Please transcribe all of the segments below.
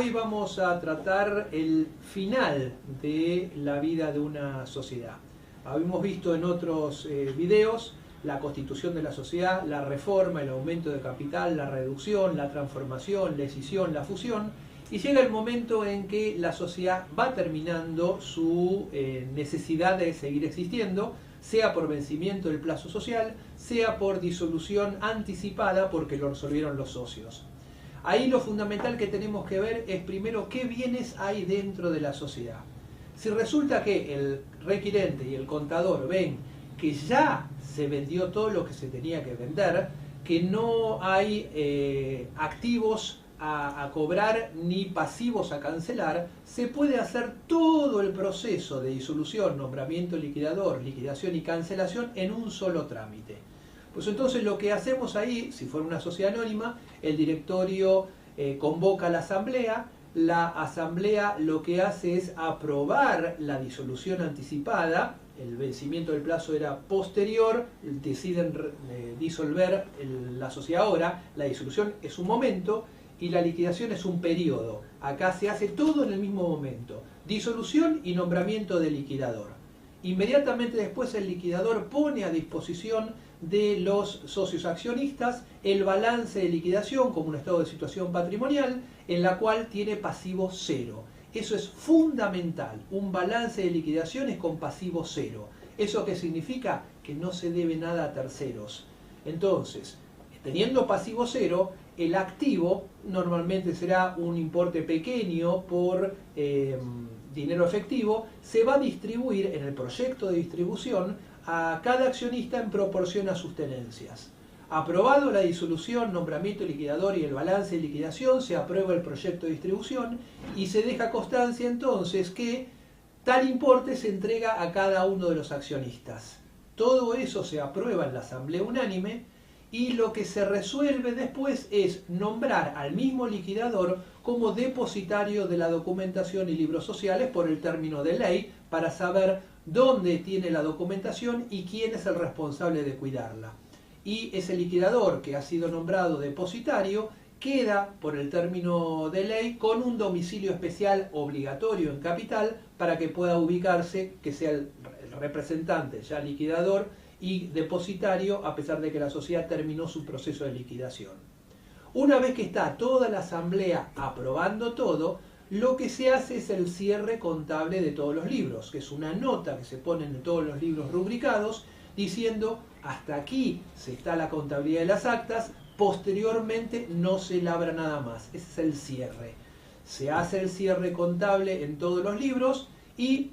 Hoy vamos a tratar el final de la vida de una sociedad. Habíamos visto en otros videos la constitución de la sociedad, la reforma, el aumento de capital, la reducción, la transformación, la escisión, la fusión, y llega el momento en que la sociedad va terminando su necesidad de seguir existiendo, sea por vencimiento del plazo social, sea por disolución anticipada porque lo resolvieron los socios. Ahí lo fundamental que tenemos que ver es primero qué bienes hay dentro de la sociedad. Si resulta que el requirente y el contador ven que ya se vendió todo lo que se tenía que vender, que no hay activos a cobrar ni pasivos a cancelar, se puede hacer todo el proceso de disolución, nombramiento liquidador, liquidación y cancelación en un solo trámite. Pues entonces lo que hacemos ahí, si fuera una sociedad anónima, el directorio convoca a la asamblea lo que hace es aprobar la disolución anticipada, el vencimiento del plazo era posterior, deciden disolver la sociedad ahora, la disolución es un momento y la liquidación es un periodo. Acá se hace todo en el mismo momento, disolución y nombramiento de liquidador. Inmediatamente después el liquidador pone a disposición de los socios accionistas el balance de liquidación como un estado de situación patrimonial en la cual tiene pasivo cero. Eso es fundamental, un balance de liquidaciones con pasivo cero. ¿Eso qué significa? Que no se debe nada a terceros. Entonces, teniendo pasivo cero, el activo normalmente será un importe pequeño por dinero efectivo, se va a distribuir en el proyecto de distribución a cada accionista en proporción a sus tenencias. Aprobado la disolución, nombramiento liquidador y el balance de liquidación, se aprueba el proyecto de distribución y se deja constancia entonces que tal importe se entrega a cada uno de los accionistas. Todo eso se aprueba en la asamblea unánime y lo que se resuelve después es nombrar al mismo liquidador como depositario de la documentación y libros sociales por el término de ley para saber dónde tiene la documentación y quién es el responsable de cuidarla. Y ese liquidador que ha sido nombrado depositario queda por el término de ley con un domicilio especial obligatorio en capital para que pueda ubicarse, que sea el representante ya liquidador y depositario a pesar de que la sociedad terminó su proceso de liquidación. Una vez que está toda la asamblea aprobando todo, lo que se hace es el cierre contable de todos los libros, que es una nota que se pone en todos los libros rubricados diciendo hasta aquí se está la contabilidad de las actas, posteriormente no se labra nada más. Ese es el cierre. Se hace el cierre contable en todos los libros y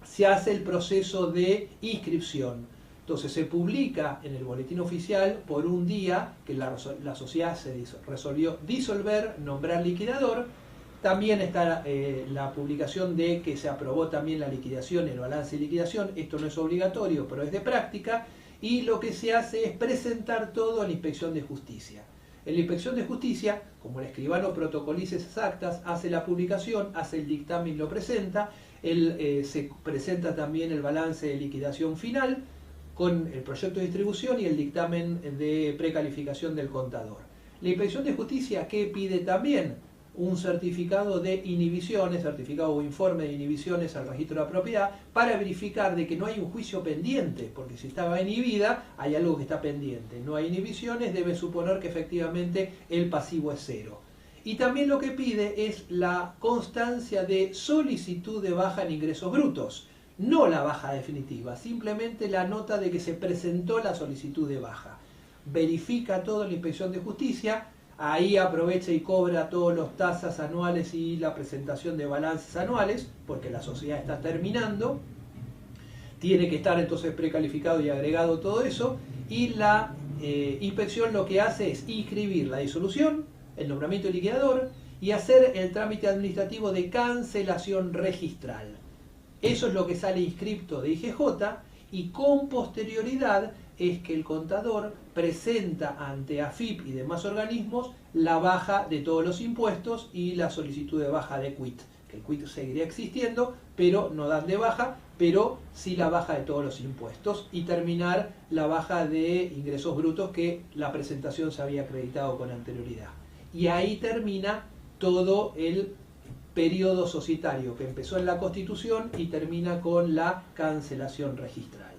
se hace el proceso de inscripción. Entonces se publica en el boletín oficial por un día que la sociedad se resolvió disolver, nombrar liquidador. También está la publicación de que se aprobó también la liquidación, el balance de liquidación. Esto no es obligatorio, pero es de práctica. Y lo que se hace es presentar todo a la Inspección de Justicia. En la Inspección de Justicia, como el escribano protocoliza esas actas, hace la publicación, hace el dictamen y lo presenta. Se presenta también el balance de liquidación final con el proyecto de distribución y el dictamen de precalificación del contador. La Inspección de Justicia, ¿qué pide también? Un certificado de inhibiciones, certificado o informe de inhibiciones al registro de la propiedad, para verificar de que no hay un juicio pendiente, porque si estaba inhibida, hay algo que está pendiente. No hay inhibiciones, debe suponer que efectivamente el pasivo es cero. Y también lo que pide es la constancia de solicitud de baja en ingresos brutos. No la baja definitiva, simplemente la nota de que se presentó la solicitud de baja. Verifica todo la Inspección de Justicia, ahí aprovecha y cobra todas las tasas anuales y la presentación de balances anuales, porque la sociedad está terminando. Tiene que estar entonces precalificado y agregado todo eso, y la inspección lo que hace es inscribir la disolución, el nombramiento de liquidador y hacer el trámite administrativo de cancelación registral. Eso es lo que sale inscripto de IGJ y con posterioridad es que el contador presenta ante AFIP y demás organismos la baja de todos los impuestos y la solicitud de baja de quit. Que el quit seguiría existiendo, pero no dan de baja, pero sí la baja de todos los impuestos y terminar la baja de ingresos brutos que la presentación se había acreditado con anterioridad. Y ahí termina todo el periodo societario que empezó en la Constitución y termina con la cancelación registral.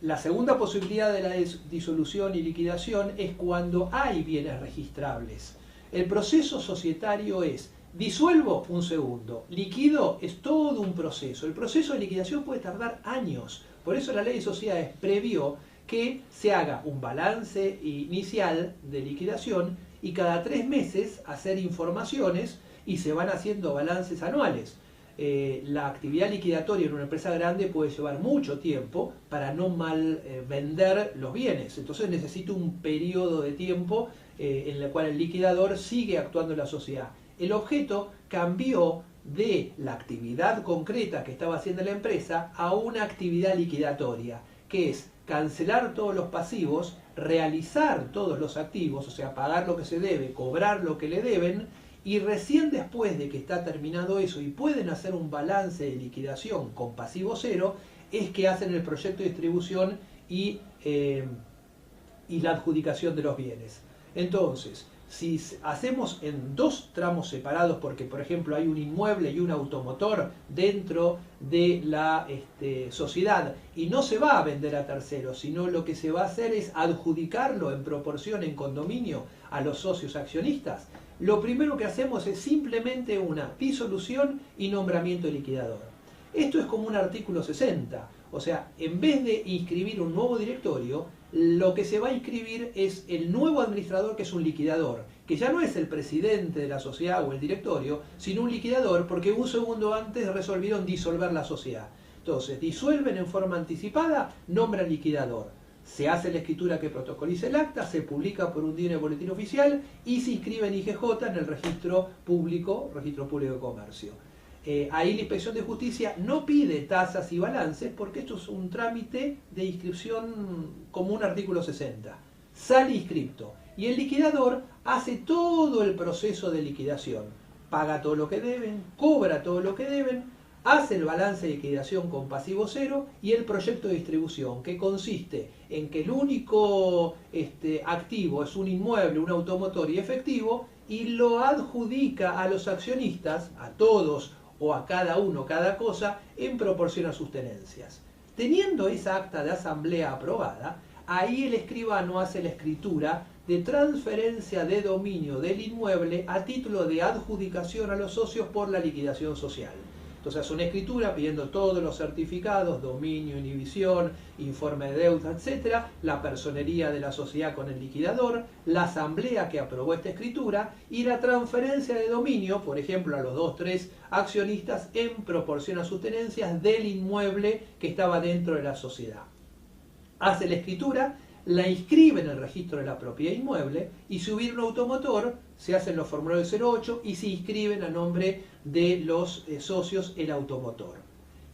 La segunda posibilidad de la disolución y liquidación es cuando hay bienes registrables. El proceso societario es: disuelvo, un segundo; liquido, es todo un proceso. El proceso de liquidación puede tardar años. Por eso la ley de sociedades previó que se haga un balance inicial de liquidación y cada 3 meses hacer informaciones, y se van haciendo balances anuales. La actividad liquidatoria en una empresa grande puede llevar mucho tiempo para no mal vender los bienes. Entonces necesita un periodo de tiempo en el cual el liquidador sigue actuando en la sociedad. El objeto cambió de la actividad concreta que estaba haciendo la empresa a una actividad liquidatoria, que es cancelar todos los pasivos, realizar todos los activos, o sea, pagar lo que se debe, cobrar lo que le deben, y recién después de que está terminado eso y pueden hacer un balance de liquidación con pasivo cero, es que hacen el proyecto de distribución y la adjudicación de los bienes. Entonces, si hacemos en 2 tramos separados, porque por ejemplo hay un inmueble y un automotor dentro de la sociedad, y no se va a vender a terceros, sino lo que se va a hacer es adjudicarlo en proporción, en condominio, a los socios accionistas, lo primero que hacemos es simplemente una disolución y nombramiento de liquidador. Esto es como un artículo 60, o sea, en vez de inscribir un nuevo directorio, lo que se va a inscribir es el nuevo administrador, que es un liquidador, que ya no es el presidente de la sociedad o el directorio, sino un liquidador, porque un segundo antes resolvieron disolver la sociedad. Entonces, disuelven en forma anticipada, nombran liquidador. Se hace la escritura que protocoliza el acta, se publica por un día en el boletín oficial y se inscribe en IGJ, en el registro público de comercio. Ahí la Inspección de Justicia no pide tasas y balances, porque esto es un trámite de inscripción como un artículo 60. Sale inscripto y el liquidador hace todo el proceso de liquidación. Paga todo lo que deben, cobra todo lo que deben, hace el balance de liquidación con pasivo cero y el proyecto de distribución, que consiste en que el único activo es un inmueble, un automotor y efectivo, y lo adjudica a los accionistas, a todos o a cada uno, cada cosa, en proporción a sus tenencias. Teniendo esa acta de asamblea aprobada, ahí el escribano hace la escritura de transferencia de dominio del inmueble a título de adjudicación a los socios por la liquidación social. Entonces hace una escritura pidiendo todos los certificados, dominio, inhibición, informe de deuda, etc., la personería de la sociedad con el liquidador, la asamblea que aprobó esta escritura y la transferencia de dominio, por ejemplo, a los 2 o 3 accionistas en proporción a sus tenencias del inmueble que estaba dentro de la sociedad. Hace la escritura, la inscribe en el registro de la propiedad inmueble, y si hubiera un automotor, se hacen los formularios 08 y se inscriben a nombre de los socios el automotor.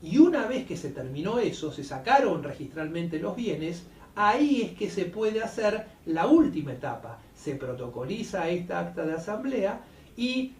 Y una vez que se terminó eso, se sacaron registralmente los bienes, ahí es que se puede hacer la última etapa. Se protocoliza esta acta de asamblea y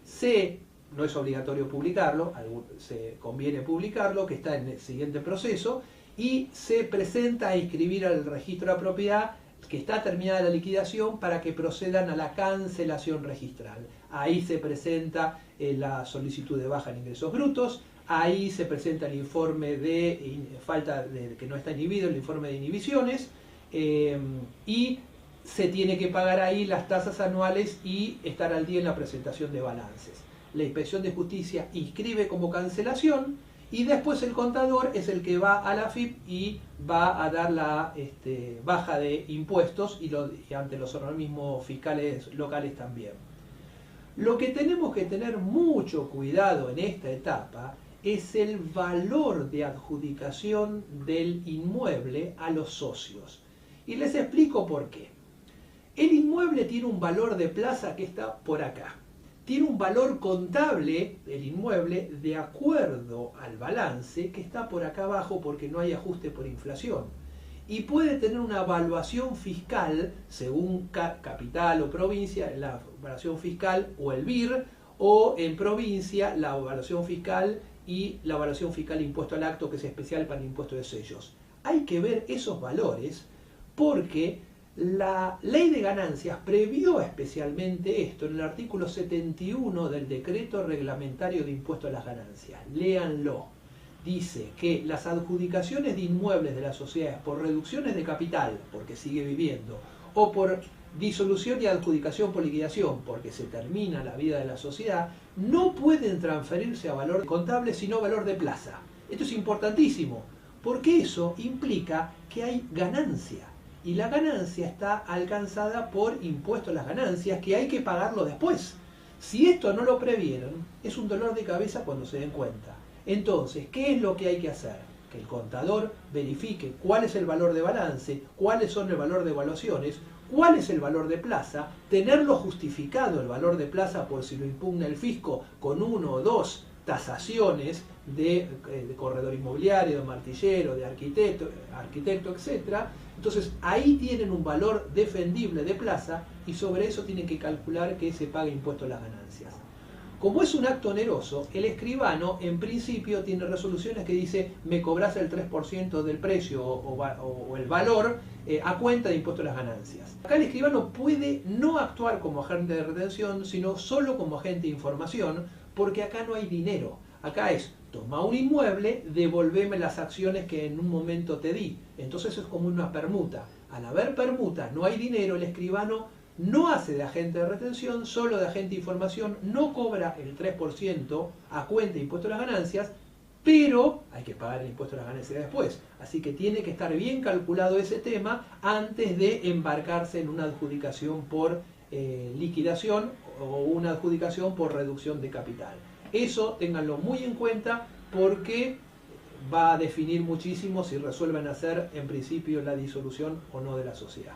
no es obligatorio publicarlo, se conviene publicarlo, que está en el siguiente proceso, y se presenta a inscribir al registro de la propiedad que está terminada la liquidación para que procedan a la cancelación registral. Ahí se presenta la solicitud de baja en ingresos brutos, ahí se presenta el informe de falta de que no está inhibido, el informe de inhibiciones, y se tiene que pagar ahí las tasas anuales y estar al día en la presentación de balances. La Inspección de Justicia inscribe como cancelación, y después el contador es el que va a la AFIP y va a dar la baja de impuestos y ante los organismos fiscales locales también. Lo que tenemos que tener mucho cuidado en esta etapa es el valor de adjudicación del inmueble a los socios. Y les explico por qué. El inmueble tiene un valor de plaza que está por acá. Tiene un valor contable, el inmueble, de acuerdo al balance, que está por acá abajo porque no hay ajuste por inflación. Y puede tener una evaluación fiscal, según capital o provincia, la evaluación fiscal o el BIR, o en provincia la evaluación fiscal y la evaluación fiscal impuesto al acto, que es especial para el impuesto de sellos. Hay que ver esos valores porque La ley de ganancias previó especialmente esto en el artículo 71 del decreto reglamentario de impuesto a las ganancias. Léanlo. Dice que las adjudicaciones de inmuebles de las sociedades por reducciones de capital, porque sigue viviendo, o por disolución y adjudicación por liquidación, porque se termina la vida de la sociedad, no pueden transferirse a valor contable sino valor de plaza. Esto es importantísimo, porque eso implica que hay ganancia. Y la ganancia está alcanzada por impuesto a las ganancias, que hay que pagarlo después. Si esto no lo previeron, es un dolor de cabeza cuando se den cuenta. Entonces, ¿qué es lo que hay que hacer? Que el contador verifique cuál es el valor de balance, cuáles son el valor de evaluaciones, cuál es el valor de plaza, tenerlo justificado el valor de plaza por si lo impugna el fisco con 1 o 2 tasaciones de corredor inmobiliario, de martillero, de arquitecto, etc. Entonces ahí tienen un valor defendible de plaza y sobre eso tienen que calcular que se pague impuesto a las ganancias. Como es un acto oneroso, el escribano en principio tiene resoluciones que dice me cobras el 3% del precio o el valor a cuenta de impuesto a las ganancias. Acá el escribano puede no actuar como agente de retención, sino solo como agente de información, porque acá no hay dinero. Acá es, toma un inmueble, devolveme las acciones que en un momento te di. Entonces es como una permuta. Al haber permuta, no hay dinero, el escribano no hace de agente de retención, solo de agente de información, no cobra el 3% a cuenta de impuesto a las ganancias, pero hay que pagar el impuesto a las ganancias después. Así que tiene que estar bien calculado ese tema antes de embarcarse en una adjudicación por liquidación o una adjudicación por reducción de capital. Eso ténganlo muy en cuenta porque va a definir muchísimo si resuelven hacer en principio la disolución o no de la sociedad.